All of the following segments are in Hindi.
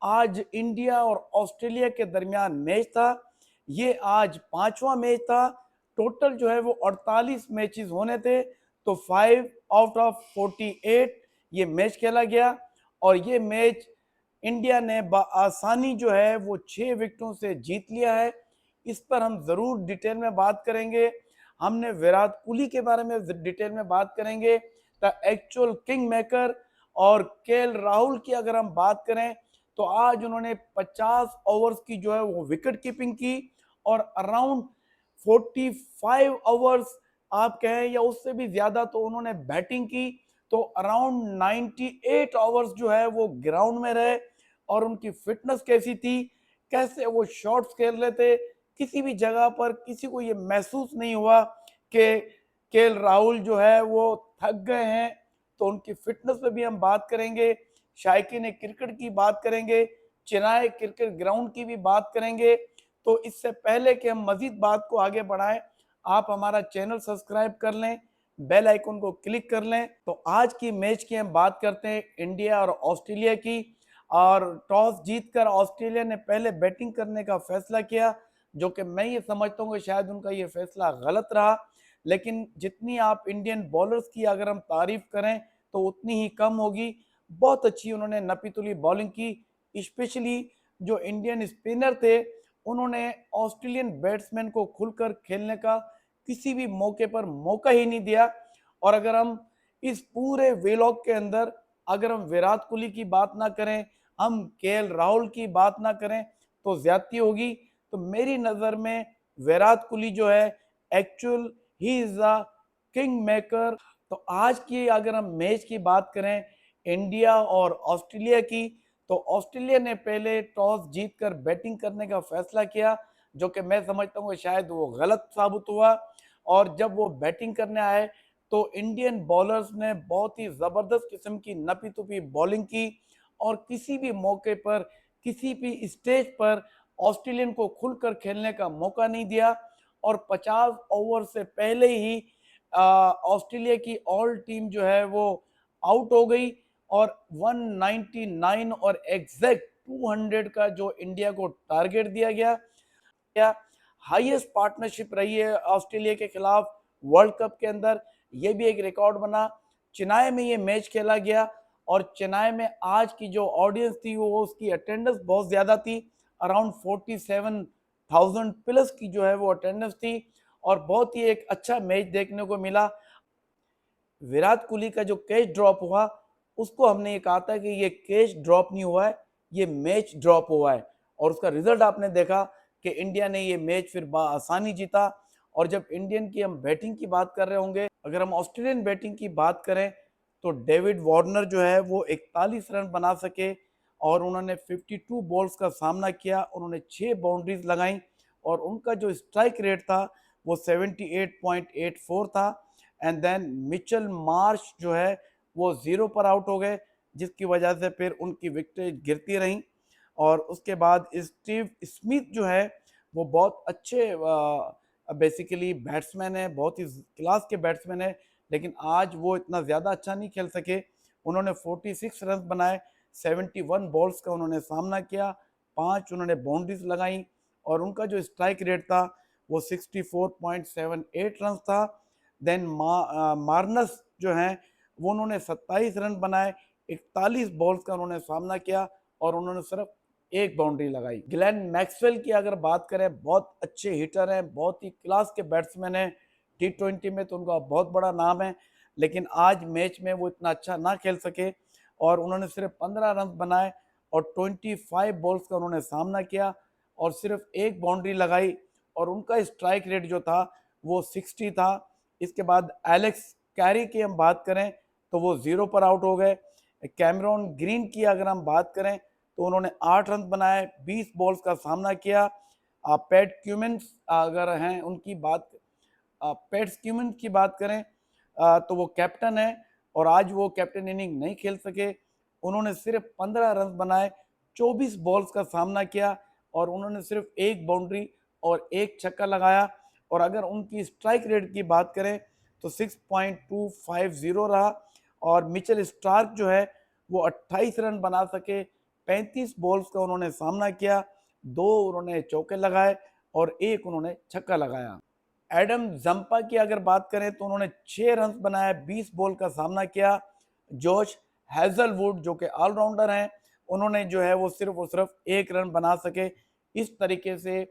आज इंडिया और ऑस्ट्रेलिया के दरमियान मैच था। ये आज पांचवा मैच था। टोटल जो है वो 48 मैचेस होने थे, तो 5 आउट ऑफ 48 ये मैच खेला गया और ये मैच इंडिया ने आसानी जो है वो 6 विकेटों से जीत लिया है। इस पर हम जरूर डिटेल में बात करेंगे। हमने विराट कोहली के बारे में डिटेल में बात करेंगे, द एक्चुअल किंग मेकर। और केएल राहुल की अगर हम बात करें तो आज उन्होंने 50 ओवर्स की जो है वो विकेट कीपिंग की और अराउंड 45 ओवर्स आप कहें या उससे भी ज्यादा तो उन्होंने बैटिंग की। तो अराउंड 98 ओवर्स जो है वो ग्राउंड में रहे और उनकी फिटनेस कैसी थी, कैसे वो शॉट्स खेल रहे थे, किसी भी जगह पर किसी को ये महसूस नहीं हुआ कि केएल राहुल जो है वो थक गए हैं। तो उनकी फिटनेस पे भी हम बात करेंगे, शायकीन क्रिकेट की बात करेंगे, चेन्नई क्रिकेट ग्राउंड की भी बात करेंगे। तो इससे पहले कि हम मजीद बात को आगे बढ़ाएं, आप हमारा चैनल सब्सक्राइब कर लें, बेल आइकन को क्लिक कर लें। तो आज की मैच की हम बात करते हैं इंडिया और ऑस्ट्रेलिया की। और टॉस जीतकर ऑस्ट्रेलिया ने पहले बैटिंग करने का फैसला किया, जो कि मैं ये समझता हूँ कि शायद उनका ये फैसला गलत रहा। लेकिन जितनी आप इंडियन बॉलर्स की अगर हम तारीफ करें तो उतनी ही कम होगी। बहुत अच्छी उन्होंने नपीतुली बॉलिंग की। स्पेशली जो इंडियन स्पिनर थे, उन्होंने ऑस्ट्रेलियन बैट्समैन को खुलकर खेलने का किसी भी मौके पर मौका ही नहीं दिया। और अगर हम इस पूरे वेलॉग के अंदर अगर हम विराट कोहली की बात ना करें, हम केएल राहुल की बात ना करें तो ज्यादती होगी। तो मेरी नजर में विराट कोहली जो है actual he is the king maker. तो आज की अगर हम मैच की बात करें इंडिया और ऑस्ट्रेलिया की, तो ऑस्ट्रेलिया ने पहले टॉस जीतकर बैटिंग करने का फैसला किया, जो कि मैं समझता हूँ शायद वो गलत साबित हुआ। और जब वो बैटिंग करने आए तो इंडियन बॉलर्स ने बहुत ही जबरदस्त किस्म की नपी तुपी बॉलिंग की और किसी भी मौके पर किसी भी स्टेज पर ऑस्ट्रेलियन को खुलकर खेलने का मौका नहीं दिया। और 50 ओवर से पहले ही ऑस्ट्रेलिया की ऑल टीम जो है वो आउट हो गई और 199 और एग्जैक्ट 200 का जो इंडिया को टारगेट दिया गया, हाईएस्ट पार्टनरशिप रही है ऑस्ट्रेलिया के खिलाफ वर्ल्ड कप के अंदर। ये भी एक रिकॉर्ड बना। चेन्नई में ये मैच खेला गया और चेन्नई में आज की जो ऑडियंस थी वो उसकी अटेंडेंस बहुत ज्यादा थी। अराउंड 47,000 प्लस की जो है वो अटेंडेंस थी और बहुत ही एक अच्छा मैच देखने को मिला। विराट कोहली का जो कैच ड्रॉप हुआ उसको हमने ये कहा था कि ये कैच ड्रॉप नहीं हुआ है, ये मैच ड्रॉप हुआ है। और उसका रिजल्ट आपने देखा कि इंडिया ने ये मैच फिर आसानी जीता। और जब इंडियन की हम बैटिंग की बात कर रहे होंगे, अगर हम ऑस्ट्रेलियन बैटिंग की बात करें तो डेविड वार्नर जो है वो 41 रन बना सके और उन्होंने 52 बॉल्स का सामना किया। उन्होंने 6 बाउंड्रीज लगाई और उनका जो स्ट्राइक रेट था वो 78.84 था। एंड देन मिचेल मार्श जो है वो 0 पर आउट हो गए, जिसकी वजह से फिर उनकी विकेटें गिरती रहीं। और उसके बाद स्टीव स्मिथ जो है वो बहुत अच्छे बेसिकली बैट्समैन है, बहुत ही क्लास के बैट्समैन है, लेकिन आज वो इतना ज़्यादा अच्छा नहीं खेल सके। उन्होंने 46 रन बनाए, 71 बॉल्स का उन्होंने सामना किया, 5 उन्होंने बाउंड्रीज लगाई और उनका जो स्ट्राइक रेट था वो 64.78 रन था। देन मार्नस जो हैं वो उन्होंने 27 रन बनाए, 41 बॉल्स का उन्होंने सामना किया और उन्होंने सिर्फ एक बाउंड्री लगाई। ग्लेन मैक्सवेल की अगर बात करें, बहुत अच्छे हिटर हैं, बहुत ही क्लास के बैट्समैन हैं। T20 में तो उनका बहुत बड़ा नाम है, लेकिन आज मैच में वो इतना अच्छा ना खेल सके और उन्होंने सिर्फ 15 रन बनाए और 25 बॉल्स का उन्होंने सामना किया और सिर्फ एक बाउंड्री लगाई और उनका स्ट्राइक रेट जो था वो 60 था। इसके बाद एलेक्स कैरी की हम बात करें तो वो 0 पर आउट हो गए। कैमरॉन ग्रीन की अगर हम बात करें तो उन्होंने 8 रन बनाए, 20 बॉल्स का सामना किया। पैट क्यूमिंस अगर हैं उनकी बात, पैट क्यूमिंस की बात करें तो वो कैप्टन है और आज वो कैप्टन इनिंग नहीं खेल सके। उन्होंने सिर्फ 15 रन बनाए, 24 बॉल्स का सामना किया और उन्होंने सिर्फ एक बाउंड्री और एक छक्का लगाया। और अगर उनकी स्ट्राइक रेट की बात करें तो 6.250 रहा। और मिचेल स्टार्क जो है वो 28 रन बना सके, 35 बॉल्स का उन्होंने सामना किया, 2 उन्होंने चौके लगाए और 1 उन्होंने छक्का लगाया। एडम जंपा की अगर बात करें तो उन्होंने 6 रन बनाए, 20 बॉल का सामना किया। जॉश हैजलवुड जो कि ऑलराउंडर हैं, उन्होंने जो है वो सिर्फ 1 रन बना सके। इस तरीके से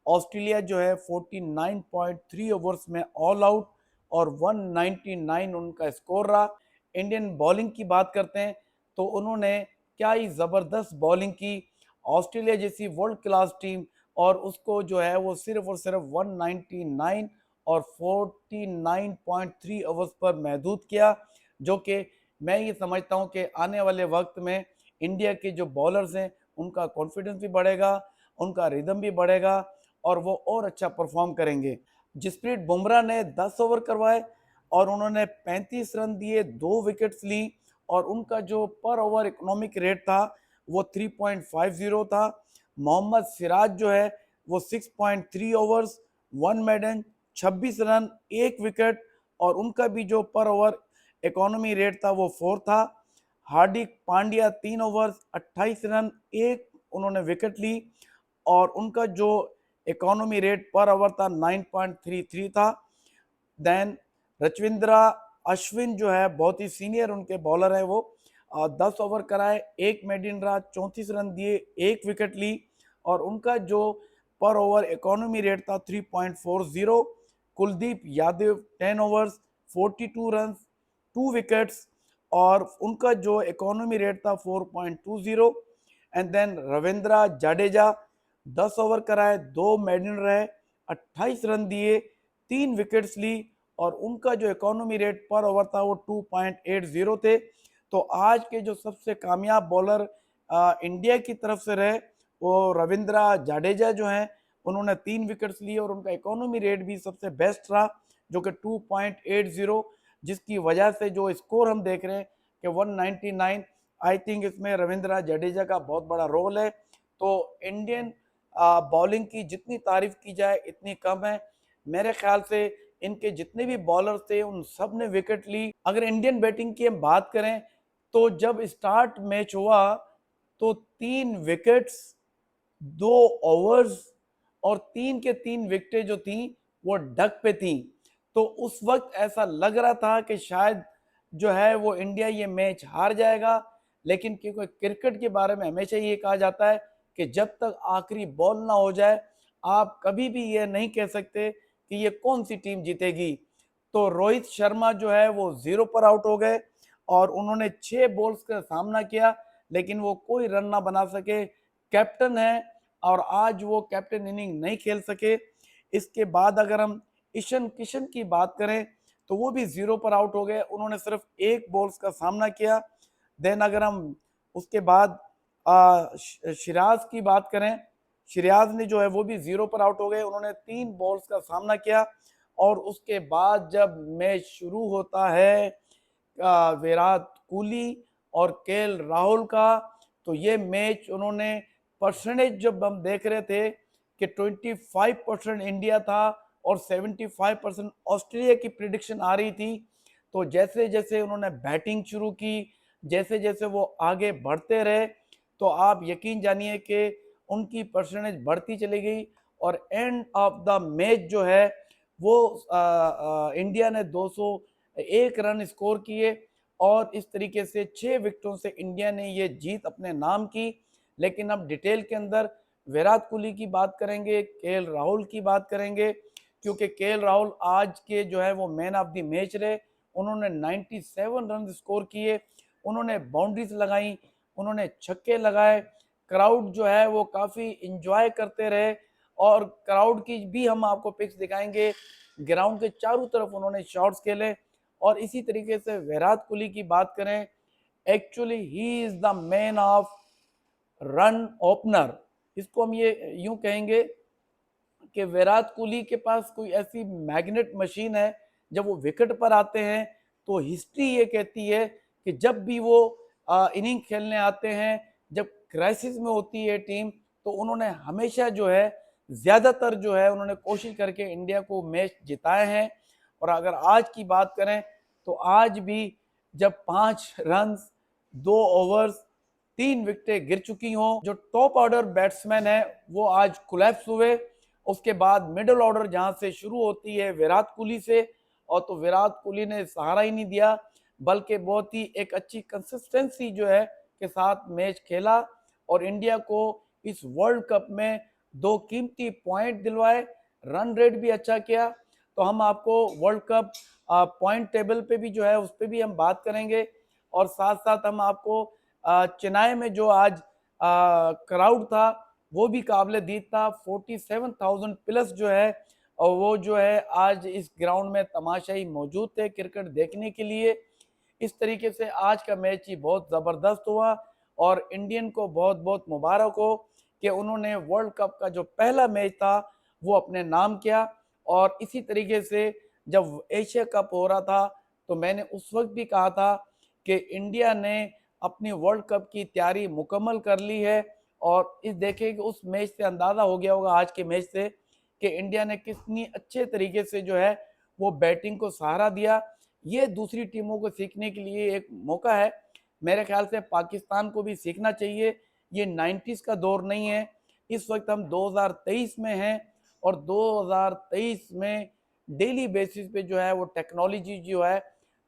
ऑस्ट्रेलिया जो है 49.3 ओवर्स में ऑल आउट और 199 उनका स्कोर रहा। इंडियन बॉलिंग की बात करते हैं तो उन्होंने क्या ही ज़बरदस्त बॉलिंग की। ऑस्ट्रेलिया जैसी वर्ल्ड क्लास टीम और उसको जो है वो सिर्फ और सिर्फ 199 और 49.3 ओवर्स पर महदूद किया, जो कि मैं ये समझता हूँ कि आने वाले वक्त में इंडिया के जो बॉलर्स हैं उनका कॉन्फिडेंस भी बढ़ेगा, उनका रिदम भी बढ़ेगा और वो और अच्छा परफॉर्म करेंगे। जसप्रीत बुमराह ने 10 ओवर करवाए और उन्होंने 35 रन दिए, 2 विकेट्स ली और उनका जो पर ओवर इकोनॉमिक रेट था वो 3.50 था। मोहम्मद सिराज जो है वो 6.3 ओवर्स, 1 मेडन, 26 रन, 1 विकेट और उनका भी जो पर ओवर इकोनॉमी रेट था वो 4 था। हार्दिक पांड्या 3 ओवर्स, 28 रन, 1 उन्होंने विकेट ली और उनका जो इकोनॉमी रेट पर ओवर था 9.33 था। देन रचविंद्रा अश्विन जो है बहुत ही सीनियर उनके बॉलर है, वो 10 ओवर कराए, 1 मेडिन रहा, 34 रन दिए, 1 विकेट ली और उनका जो पर ओवर इकोनॉमी रेट था 3.40। Kuldeep Yadav 10 overs, 42 runs, 2 wickets और उनका जो इकोनॉमी रेट था 4.20। And then Ravindra Jadeja 10 over कराए, 2 मेडन रहे, 28 रन दिए, 3 विकेट्स ली और उनका जो इकोनॉमी रेट पर ओवर था वो 2.80 थे। तो आज के जो सबसे कामयाब बॉलर इंडिया की तरफ से रहे वो रविंद्रा जाडेजा जो हैं, उन्होंने 3 विकेट्स लिए और उनका इकोनॉमी रेट भी सबसे बेस्ट रहा जो कि 2.80, जिसकी वजह से जो स्कोर हम देख रहे हैं कि 199, आई थिंक इसमें रविंद्रा जडेजा का बहुत बड़ा रोल है। तो इंडियन बॉलिंग की जितनी तारीफ की जाए इतनी कम है। मेरे ख्याल से इनके जितने भी बॉलर्स थे उन सब ने विकेट ली। अगर इंडियन बैटिंग की हम बात करें तो जब स्टार्ट मैच हुआ तो 3 विकेट्स, 2 ओवर्स और 3 के 3 विकेटें जो थी वो डक पे थी। तो उस वक्त ऐसा लग रहा था कि शायद जो है वो इंडिया ये मैच हार जाएगा, लेकिन क्योंकि क्रिकेट के बारे में हमेशा ये कहा जाता है कि जब तक आखिरी बॉल ना हो जाए आप कभी भी ये नहीं कह सकते कि ये कौन सी टीम जीतेगी। तो रोहित शर्मा जो है वो 0 पर आउट हो गए और उन्होंने 6 बॉल्स का सामना किया लेकिन वो कोई रन ना बना सके। कैप्टन है और आज वो कैप्टन इनिंग नहीं खेल सके। इसके बाद अगर हम ईशान किशन की बात करें तो वो भी 0 पर आउट हो गए, उन्होंने सिर्फ 1 बॉल्स का सामना किया। देन अगर हम उसके बाद शिराज की बात करें, शिराज ने जो है वो भी 0 पर आउट हो गए, उन्होंने 3 बॉल्स का सामना किया और उसके बाद जब मैच शुरू होता है विराट कोहली और केएल राहुल का, तो ये मैच उन्होंने परसेंटेज जब हम देख रहे थे कि 25% इंडिया था और 75% ऑस्ट्रेलिया की प्रिडिक्शन आ रही थी। तो जैसे जैसे उन्होंने बैटिंग शुरू की, जैसे जैसे वो आगे बढ़ते रहे, तो आप यकीन जानिए कि उनकी परसेंटेज बढ़ती चली गई और एंड ऑफ द मैच जो है वो इंडिया ने 201 रन स्कोर किए और इस तरीके से 6 विकेटों से इंडिया ने ये जीत अपने नाम की। लेकिन अब डिटेल के अंदर विराट कोहली की बात करेंगे, केएल राहुल की बात करेंगे, क्योंकि केएल राहुल आज के जो है वो मैन ऑफ द मैच रहे। उन्होंने 97 रन स्कोर किए, उन्होंने बाउंड्रीज लगाई, उन्होंने छक्के लगाए, क्राउड जो है वो काफ़ी इंजॉय करते रहे और क्राउड की भी हम आपको पिक्स दिखाएंगे। ग्राउंड के चारों तरफ उन्होंने शॉट्स खेले और इसी तरीके से विराट कोहली की बात करें, actually he is the man of run opener. इसको हम ये यूं कहेंगे कि विराट कोहली के पास कोई ऐसी मैग्नेट मशीन है, जब वो विकेट पर आते हैं तो हिस्ट्री ये कहती है कि जब भी वो इनिंग खेलने आते हैं, जब क्राइसिस में होती है टीम, तो उन्होंने हमेशा जो है ज़्यादातर जो है उन्होंने कोशिश करके इंडिया को मैच जिताए हैं। और अगर आज की बात करें तो आज भी जब 5 रन, 2 ओवर्स, 3 विकेटें गिर चुकी हों। जो टॉप ऑर्डर बैट्समैन है वो आज कोलैप्स हुए। उसके बाद मिडिल ऑर्डर जहां से शुरू होती है विराट कोहली से, और तो विराट कोहली ने सहारा ही नहीं दिया, बल्कि बहुत ही एक अच्छी कंसिस्टेंसी जो है के साथ मैच खेला और इंडिया को इस वर्ल्ड कप में 2 कीमती पॉइंट दिलवाए, रन रेट भी अच्छा किया। तो हम आपको वर्ल्ड कप पॉइंट टेबल पे भी जो है उस पर भी हम बात करेंगे, और साथ साथ हम आपको चेन्नई में जो आज क्राउड था वो भी काबिल दीद था। 47,000 प्लस जो है और वो जो है आज इस ग्राउंड में तमाशाई मौजूद थे क्रिकेट देखने के लिए। इस तरीके से आज का मैच ही बहुत ज़बरदस्त हुआ और इंडियन को बहुत बहुत मुबारक हो कि उन्होंने वर्ल्ड कप का जो पहला मैच था वो अपने नाम किया। और इसी तरीके से जब एशिया कप हो रहा था तो मैंने उस वक्त भी कहा था कि इंडिया ने अपनी वर्ल्ड कप की तैयारी मुकम्मल कर ली है। और इस देखिए कि उस मैच से अंदाज़ा हो गया होगा आज के मैच से कि इंडिया ने कितनी अच्छे तरीके से जो है वो बैटिंग को सहारा दिया। ये दूसरी टीमों को सीखने के लिए एक मौका है। मेरे ख्याल से पाकिस्तान को भी सीखना चाहिए। ये 90s का दौर नहीं है, इस वक्त हम 2023 में हैं और 2023 में डेली बेसिस पे जो है वो टेक्नोलॉजी जो है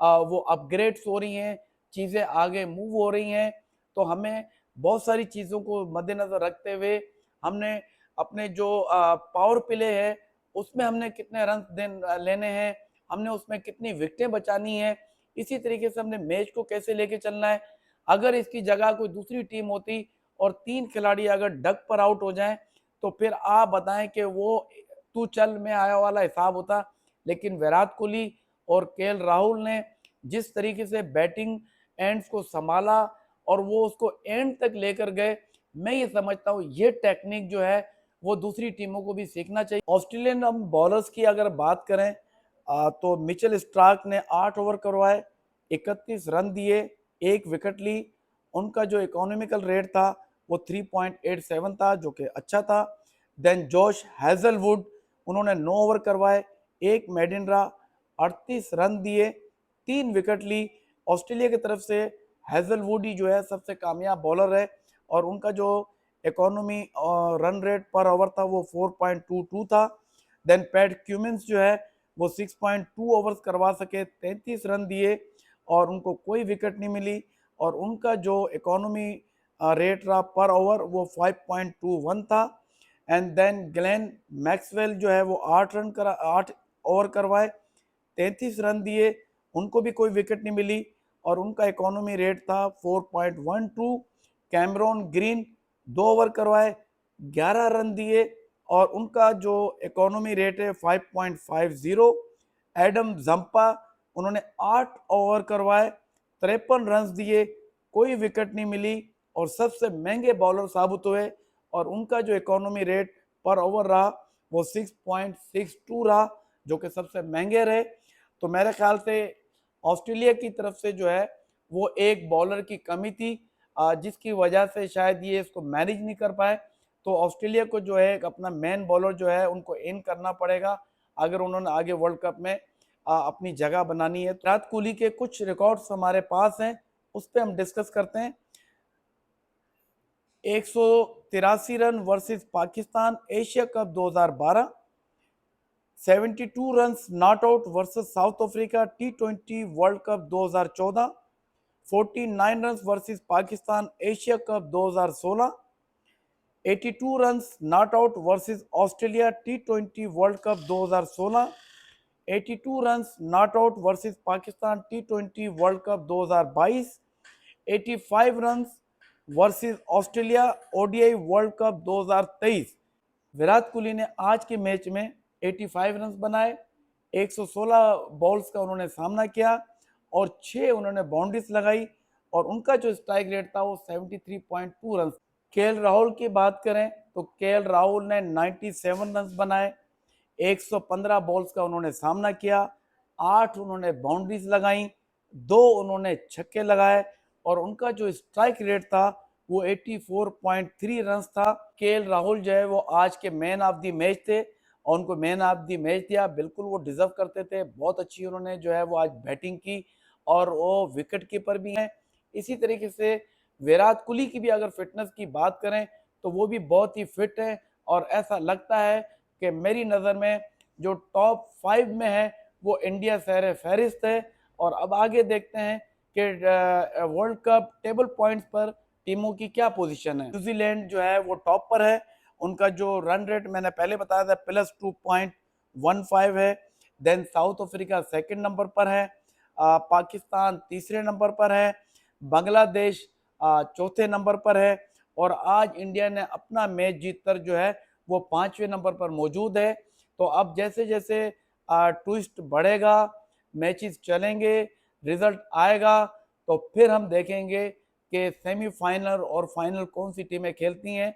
वो अपग्रेड्स हो रही हैं, चीज़ें आगे मूव हो रही हैं। तो हमें बहुत सारी चीज़ों को मद्देनज़र रखते हुए हमने अपने जो पावर प्ले है उसमें हमने कितने रन लेने हैं, हमने उसमें कितनी विकेटें बचानी है, इसी तरीके से हमने मैच को कैसे लेके चलना है। अगर इसकी जगह कोई दूसरी टीम होती और 3 खिलाड़ी अगर डक पर आउट हो जाएं तो फिर आप बताएं कि वो तू चल में आया वाला हिसाब होता। लेकिन विराट कोहली और केएल राहुल ने जिस तरीके से बैटिंग एंड्स को संभाला और वो उसको एंड तक लेकर गए, मैं ये समझता हूँ ये टेक्निक जो है वो दूसरी टीमों को भी सीखना चाहिए। ऑस्ट्रेलियन हम बॉलर्स की अगर बात करें तो मिचेल स्टार्क ने 8 ओवर करवाए, 31 रन दिए, 1 विकेट ली। उनका जो इकोनॉमिकल रेट था वो 3.87 था जो कि अच्छा था। देन जॉश हैजलवुड, उन्होंने 9 ओवर करवाए, 1 मेडन रहा, 38 रन दिए, 3 विकेट ली। ऑस्ट्रेलिया की तरफ से हैजलवुड ही जो है सबसे कामयाब बॉलर है और उनका जो इकोनॉमी रन रेट पर ओवर था वो 4.22 था। देन पैट क्यूमिंस जो है वो 6.2 ओवर्स करवा सके, 33 रन दिए और उनको कोई विकेट नहीं मिली। और उनका जो इकोनॉमी रेट रहा पर ओवर वो 5.21 था। एंड देन ग्लेन मैक्सवेल जो है वो 8 ओवर करवाए, 33 रन दिए, उनको भी कोई विकेट नहीं मिली और उनका इकोनॉमी रेट था 4.12। कैमरॉन ग्रीन 2 ओवर करवाए, 11 रन दिए और उनका जो इकोनॉमी रेट है 5.50। एडम जंपा, उन्होंने 8 ओवर करवाए, 53 रन दिए, कोई विकेट नहीं मिली और सबसे महंगे बॉलर साबित हुए और उनका जो इकोनॉमी रेट पर ओवर रहा वो 6.62 रहा जो कि सबसे महंगे रहे। तो मेरे ख्याल से ऑस्ट्रेलिया की तरफ से जो है वो एक बॉलर की कमी थी जिसकी वजह से शायद ये इसको मैनेज नहीं कर पाए। तो ऑस्ट्रेलिया को जो है अपना मेन बॉलर जो है उनको इन करना पड़ेगा अगर उन्होंने आगे वर्ल्ड कप में अपनी जगह बनानी है। विराट कोहली के कुछ रिकॉर्ड्स हमारे पास हैं, उस पर हम डिस्कस करते हैं। 183 run versus Pakistan Asia cup 2012, 72 run not out versus south Africa T20 world cup 2014, 49 run versus Pakistan Asia cup 2016, 82 run not out versus Australia T20 world cup 2016, 82 run not out versus Pakistan T20 world cup 2022, 85 run versus Australia ODI world cup 2023। Virat Kohli ने आज के मैच में 85 रन बनाए, 116 बॉल्स का उन्होंने सामना किया और 6 उन्होंने बाउंड्रीज लगाई और उनका जो स्ट्राइक रेट था वो 73.2 रन। केएल राहुल की बात करें तो केएल राहुल ने 97 रन बनाए, 115 बॉल्स का उन्होंने सामना किया, 8 उन्होंने बाउंड्रीज लगाई, 2 उन्होंने छक्के लगाए और उनका जो स्ट्राइक रेट था वो 84.3 रन था। केएल राहुल जो है वो आज के मैन ऑफ द मैच थे और उनको मैन ऑफ द मैच दिया, बिल्कुल वो डिजर्व करते थे। बहुत अच्छी उन्होंने जो है वो आज बैटिंग की और वो विकेट कीपर भी हैं। इसी तरीके से विराट कोहली की भी अगर फिटनेस की बात करें तो वो भी बहुत ही फिट है और ऐसा लगता है कि मेरी नज़र में जो टॉप 5 में है वो इंडिया सर फहरिस्त है। और अब आगे देखते हैं कि वर्ल्ड कप टेबल पॉइंट्स पर टीमों की क्या पोजीशन है। न्यूजीलैंड जो है वो टॉप पर है, उनका जो रन रेट मैंने पहले बताया था +2.15 है। Then South Africa second number पर है, पाकिस्तान तीसरे नंबर पर है, बांग्लादेश चौथे नंबर पर है और आज इंडिया ने अपना मैच जीतकर जो है वो 5वें नंबर पर मौजूद है। तो अब जैसे जैसे ट्विस्ट बढ़ेगा, मैचेस चलेंगे, रिजल्ट आएगा, तो फिर हम देखेंगे कि सेमीफाइनल और फाइनल कौन सी टीमें खेलती हैं।